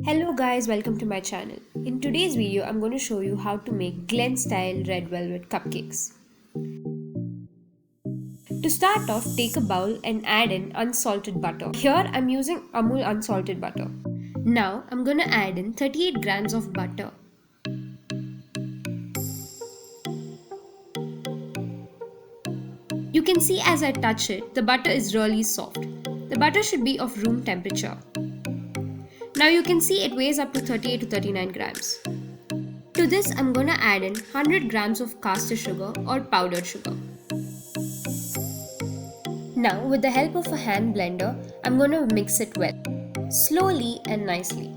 Hello guys, welcome to my channel. In today's video, I'm going to show you how to make Glen style red velvet cupcakes. To start off, take a bowl and add in unsalted butter. Here I'm using Amul unsalted butter. Now I'm going to add in 38 grams of butter. You can see as I touch it, the butter is really soft. The butter should be of room temperature. Now you can see it weighs up to 38 to 39 grams. To this I'm going to add in 100 grams of caster sugar or powdered sugar. Now with the help of a hand blender, I'm going to mix it well, slowly and nicely.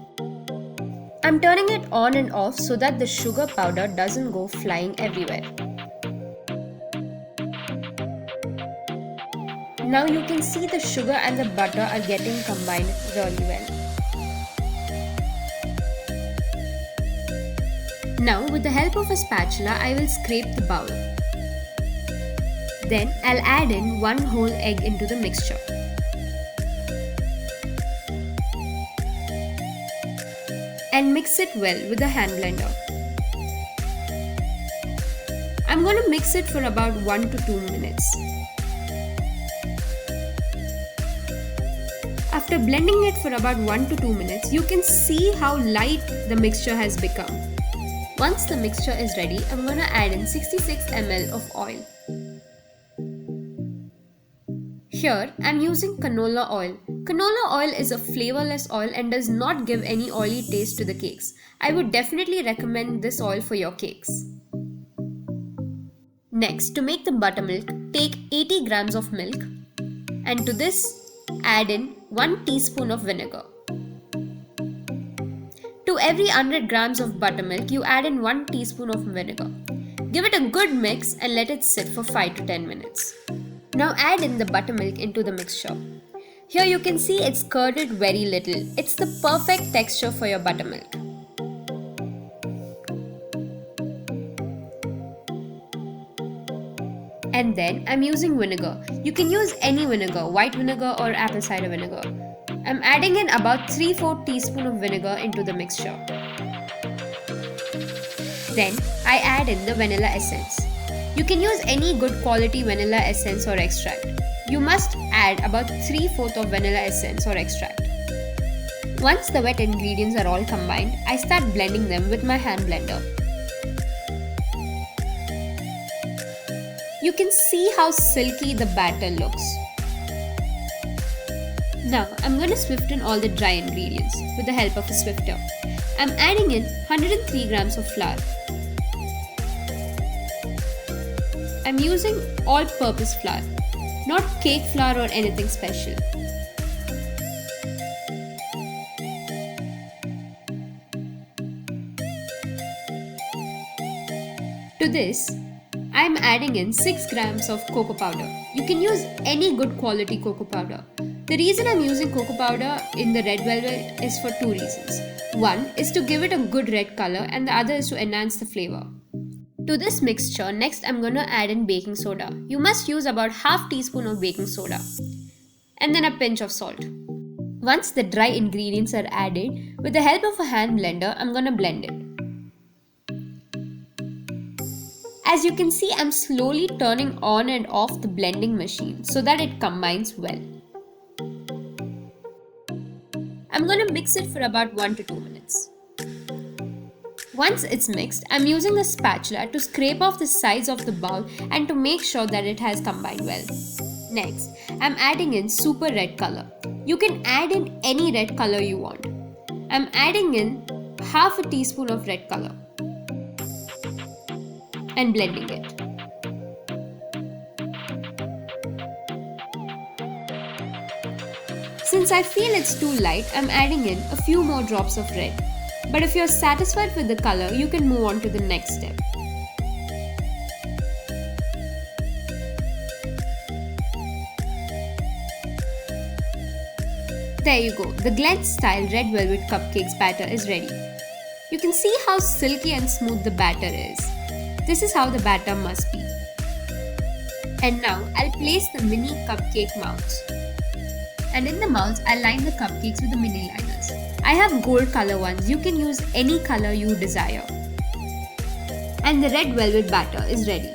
I'm turning it on and off so that the sugar powder doesn't go flying everywhere. Now you can see the sugar and the butter are getting combined really well. Now with the help of a spatula, I will scrape the bowl. Then I'll add in one whole egg into the mixture. And mix it well with a hand blender. I'm going to mix it for about 1 to 2 minutes. After blending it for about 1 to 2 minutes, you can see how light the mixture has become. Once the mixture is ready, I'm going to add in 66 ml of oil. Here, I'm using canola oil. Canola oil is a flavorless oil and does not give any oily taste to the cakes. I would definitely recommend this oil for your cakes. Next, to make the buttermilk, take 80 grams of milk and to this, add in 1 teaspoon of vinegar. To every 100 grams of buttermilk, you add in 1 teaspoon of vinegar. Give it a good mix and let it sit for 5 to 10 minutes. Now add in the buttermilk into the mixture. Here you can see it's curded very little. It's the perfect texture for your buttermilk. And then I'm using vinegar. You can use any vinegar, white vinegar or apple cider vinegar. I'm adding in about 3/4 teaspoon of vinegar into the mixture. Then I add in the vanilla essence. You can use any good quality vanilla essence or extract. You must add about 3/4 of vanilla essence or extract. Once the wet ingredients are all combined, I start blending them with my hand blender. You can see how silky the batter looks. Now I'm going to swift in all the dry ingredients with the help of a swifter. I'm adding in 103 grams of flour. I'm using all-purpose flour, not cake flour or anything special. To this, I'm adding in 6 grams of cocoa powder. You can use any good quality cocoa powder. The reason I'm using cocoa powder in the red velvet is for 2 reasons. One is to give it a good red color and the other is to enhance the flavor. To this mixture, next I'm going to add in baking soda. You must use about half teaspoon of baking soda and then a pinch of salt. Once the dry ingredients are added, with the help of a hand blender, I'm going to blend it. As you can see, I'm slowly turning on and off the blending machine so that it combines well. I'm going to mix it for about 1 to 2 minutes. Once it's mixed, I'm using a spatula to scrape off the sides of the bowl and to make sure that it has combined well. Next, I'm adding in super red color. You can add in any red color you want. I'm adding in half a teaspoon of red color and blending it. Since I feel it's too light, I'm adding in a few more drops of red. But if you're satisfied with the color, you can move on to the next step. There you go, the Glens style red velvet cupcakes batter is ready. You can see how silky and smooth the batter is. This is how the batter must be. And now I'll place the mini cupcake mouths. And in the mouths, I'll line the cupcakes with the mini liners. I have gold color ones. You can use any color you desire. And the red velvet batter is ready.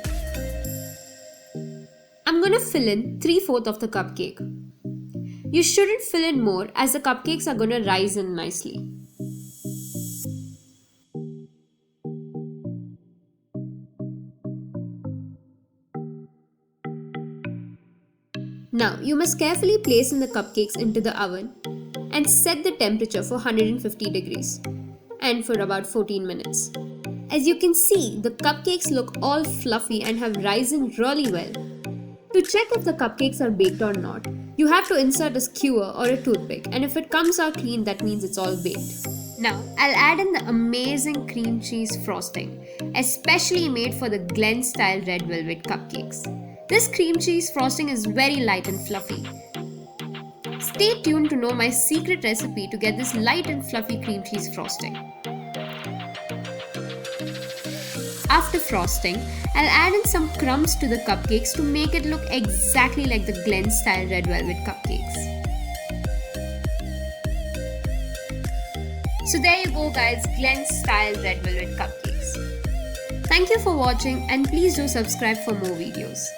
I'm gonna fill in 3/4 of the cupcake. You shouldn't fill in more as the cupcakes are gonna rise in nicely. Now you must carefully place in the cupcakes into the oven and set the temperature for 150 degrees and for about 14 minutes. As you can see, the cupcakes look all fluffy and have risen really well. To check if the cupcakes are baked or not, you have to insert a skewer or a toothpick, and if it comes out clean, that means it's all baked. Now, I'll add in the amazing cream cheese frosting, especially made for the Glens style red velvet cupcakes. This cream cheese frosting is very light and fluffy. Stay tuned to know my secret recipe to get this light and fluffy cream cheese frosting. After frosting, I'll add in some crumbs to the cupcakes to make it look exactly like the Glens style red velvet cupcakes. So there you go guys, Glens style red velvet cupcakes. Thank you for watching and please do subscribe for more videos.